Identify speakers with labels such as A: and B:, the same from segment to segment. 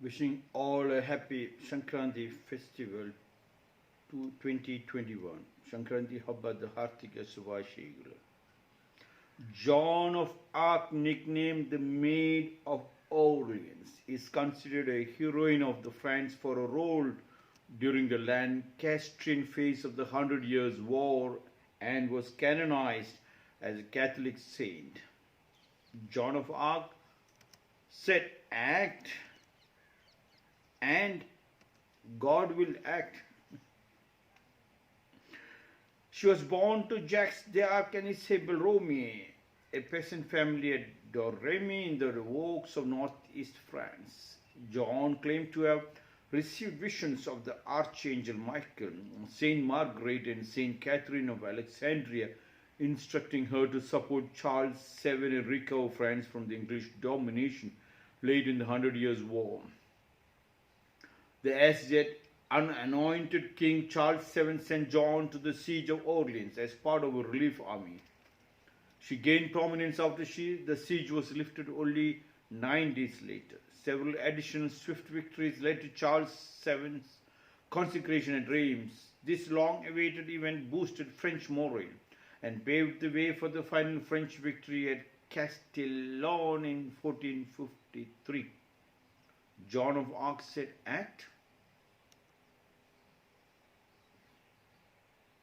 A: Wishing all a happy Sankranti festival to 2021. Sankranti Habbada Hartika Subhashigula. Joan of Arc, nicknamed the Maid of Orleans, is considered a heroine of the France for a role during the Lancastrian phase of the 100 Years' War and was canonized as a Catholic saint. Joan of Arc said, "Act and God will act." She was born to Jacques d'Arc and Isabelle Romée, a peasant family at Domremy in the Vosges of northeast France. Joan claimed to have received visions of the Archangel Michael, Saint Margaret and Saint Catherine of Alexandria, instructing her to support Charles VII and recover France from the English domination late in the 100 Years' War. The as yet unanointed King Charles VII sent Joan to the siege of Orleans as part of a relief army. She gained prominence after the siege was lifted only 9 days later. Several additional swift victories led to Charles VII's consecration at Reims. This long-awaited event boosted French morale and paved the way for the final French victory at Castellon in 1453. Joan of Arc said, "Act,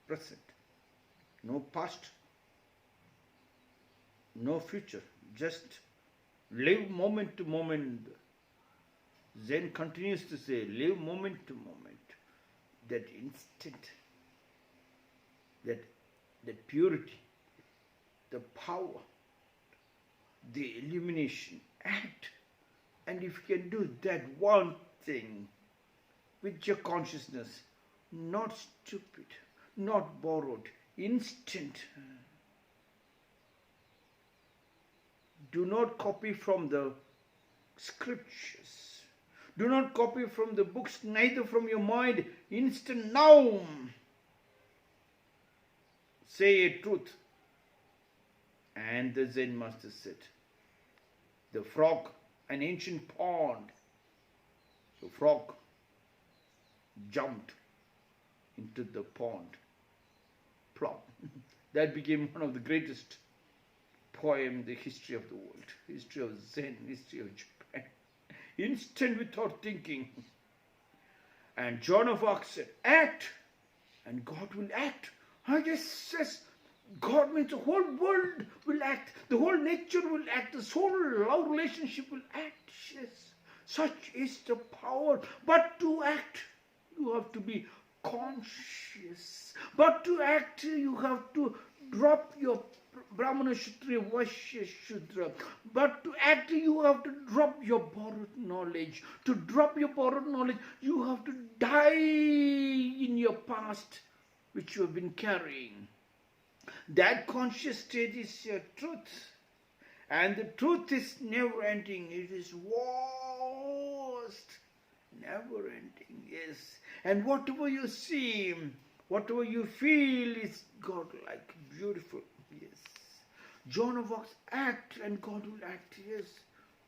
A: present, no past, no future, just live moment to moment." Zen continues to say, live moment to moment, that instant, that purity, the power, the illumination. Act, and if you can do that one thing with your consciousness, not stupid, not borrowed, instant. Do not copy from the scriptures. Do not copy from the books, neither from your mind. Instant now. Say a truth. And the Zen master said, the frog, an ancient pond. The frog jumped into the pond. Plop. That became one of the greatest poems in the history of the world. History of Zen, history of Japan. Instant without thinking. And Joan of Arc said, "Act, and God will act." I guess says God means the whole world will act, the whole nature will act, the soul love relationship will act. Yes, such is the power. But to act, you have to be conscious. But to act, you have to drop your Brahmana, Kshatriya, Vaishya, Shudra. But to act, you have to drop your borrowed knowledge. To drop your borrowed knowledge, you have to die in your past, which you have been carrying. That conscious state is your truth. And the truth is never ending. It is vast, never ending. Yes. And whatever you see, whatever you feel is God-like, beautiful. Yes. Joan of Arc, act and God will act. Yes.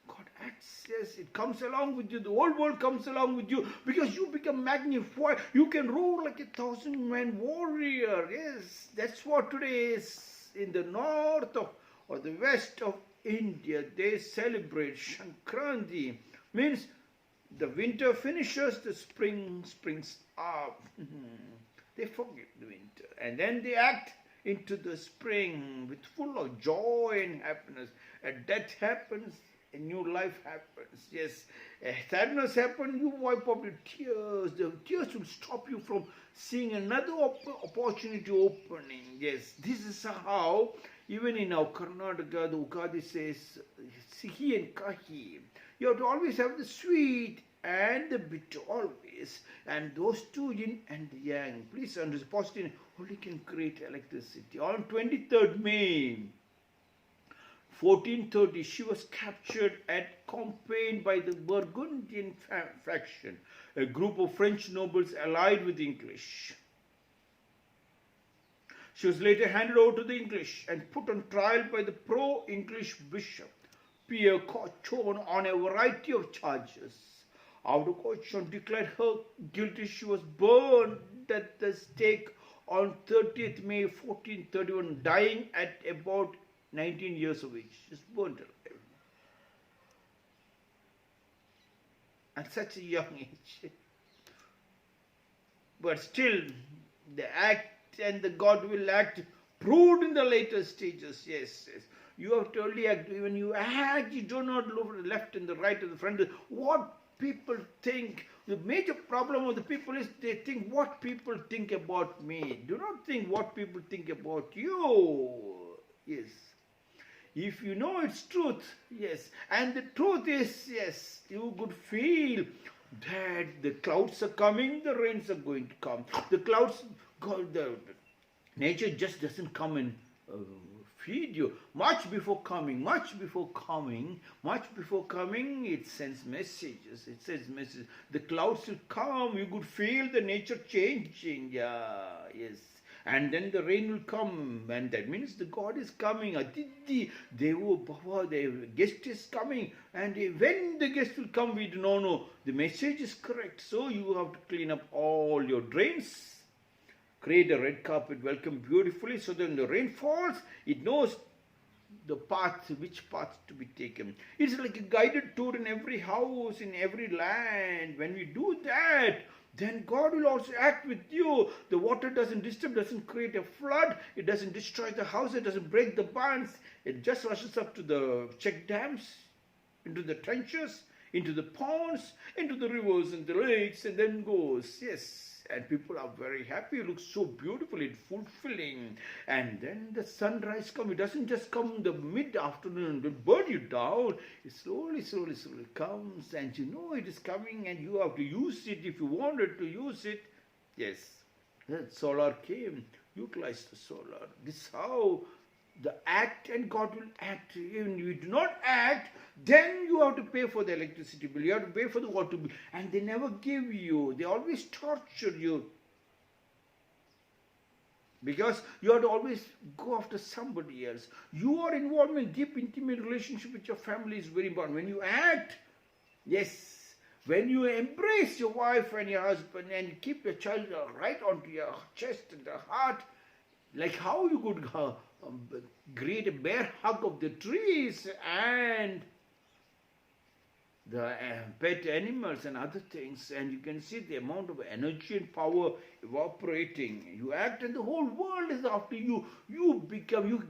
A: God acts. Yes. It comes along with you. The whole world comes along with you because you become magnified. You can roar like a 1,000-man warrior. Yes. That's what today is in the north of or the west of India. They celebrate Sankranti. Means the winter finishes, the spring springs up. They forget the winter. And then they act into the spring with full of joy and happiness. A death happens, a new life happens. Yes, a sadness happens, you wipe up your tears. The tears will stop you from seeing another opportunity opening. Yes, this is how, even in our Karnataka, the Ugadi says, Sihi and Kahi. You have to always have the sweet and the bitter, always. And those two, yin and yang. Please understand, positive only can create electricity. On 23rd May, 1430, she was captured and campaigned by the Burgundian faction, a group of French nobles allied with the English. She was later handed over to the English and put on trial by the pro-English bishop, Pierre Cochon, on a variety of charges. After John declared her guilty, she was burned at the stake on 30th May 1431, dying at about 19 years of age. Just burned alive. At such a young age. But still, the act and the God will act proved in the later stages. Yes, yes. You have to only act. When you act, you do not look to the left and the right and the front. What people think, the major problem of the people is they think what people think about me. Do not think what people think about you. Yes. If you know it's truth, yes. And the truth is, yes, you could feel that the clouds are coming, the rains are going to come. The clouds, the nature just doesn't come and feed you. Much before coming, it sends messages. It says messages. The clouds will come. You could feel the nature changing. Yeah, yes. And then the rain will come, and that means the God is coming. Aditi, Devo Bhava, the guest is coming. And when the guest will come, we do not know. The message is correct. So you have to clean up all your drains. Create a red carpet, welcome beautifully, so that when the rain falls, it knows the path, which path to be taken. It's like a guided tour in every house, in every land. When we do that, then God will also act with you. The water doesn't disturb, doesn't create a flood, it doesn't destroy the house, it doesn't break the barns. It just rushes up to the check dams, into the trenches, into the ponds, into the rivers and the lakes, and then goes. Yes. And people are very happy. It looks so beautiful, it's fulfilling. And then the sunrise comes. It doesn't just come in the mid-afternoon to burn you down. It slowly comes, and you know it is coming, and you have to use it if you wanted to use it. Yes, the solar came. Utilize the solar. This is how the act, and God will act. Even if you do not act, then you have to pay for the electricity bill, you have to pay for the water bill, and they never give you. They always torture you, because you have to always go after somebody else. Your involvement, deep intimate relationship with your family is very important. When you act, yes, when you embrace your wife and your husband and you keep your child right onto your chest and the heart, like how you could create a bear hug of the trees and the pet animals and other things, and you can see the amount of energy and power evaporating. You act and the whole world is after you. You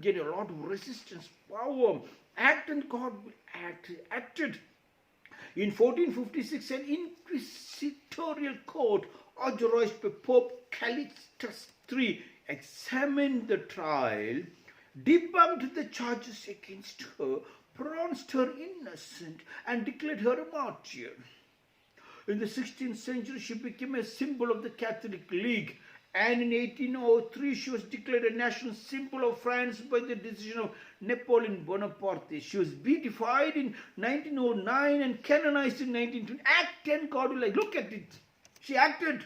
A: get a lot of resistance power. Act and God will act. Acted. In 1456, an inquisitorial court authorized by Pope Calixtus III examined the trial, debunked the charges against her, pronounced her innocent, and declared her a martyr. In the 16th century, she became a symbol of the Catholic League, and in 1803, she was declared a national symbol of France by the decision of Napoleon Bonaparte. She was beatified in 1909 and canonized in 1920. Act and God will look at it. She acted.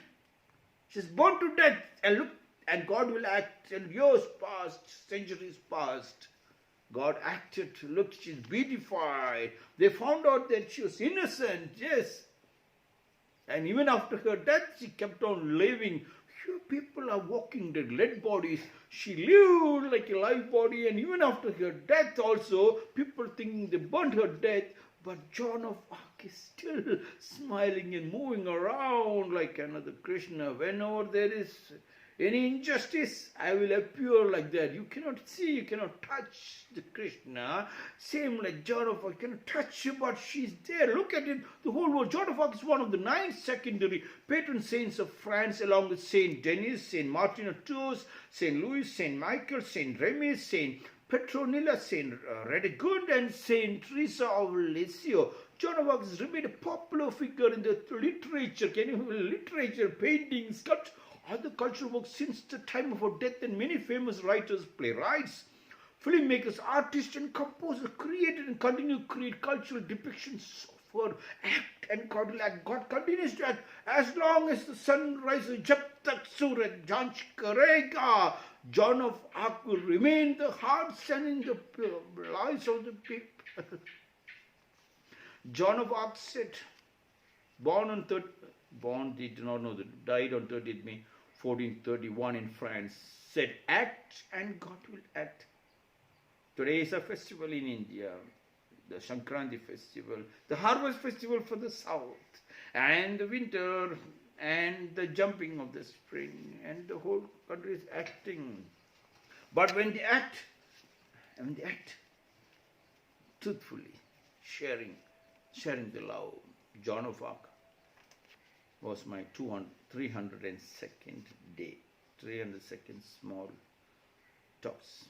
A: She's burned to death, and look, and God will act. And years passed, centuries passed. God acted. Look, she's beatified. They found out that she was innocent, yes. And even after her death, she kept on living. Few people are walking dead, dead bodies. She lived like a live body, and even after her death also, people thinking they burnt her death, but Joan of Arc is still smiling and moving around like another Krishna. Whenever there is any injustice, I will appear like that. You cannot see, you cannot touch the Krishna. Same like Joan of Arc, you cannot touch her, but she's there. Look at it, the whole world. Joan of Arc is one of the 9 secondary patron saints of France, along with Saint Denis, Saint Martin of Tours, Saint Louis, Saint Michael, Saint Remy, Saint Petronilla, Saint Radegund, and Saint Teresa of Lisieux. Joan of Arc has remained a popular figure in the literature, literature, painting, sculpture, other cultural works since the time of her death, and many famous writers, playwrights, filmmakers, artists, and composers created and continue to create cultural depictions of her act, and God will act. God continues to act as long as the sun rises. Jab tak suraj janch karega. Joan of Arc will remain the hearts and in the lives of the people. Joan of Arc said, Born on born, they do not know, died on 30th May 1431 in France, said, act and God will act. Today is a festival in India, the Sankranti festival, the harvest festival for the south, and the winter, and the jumping of the spring, and the whole country is acting. But when they act truthfully, sharing the love. Joan of Arc was my 302nd day, 302nd small talks.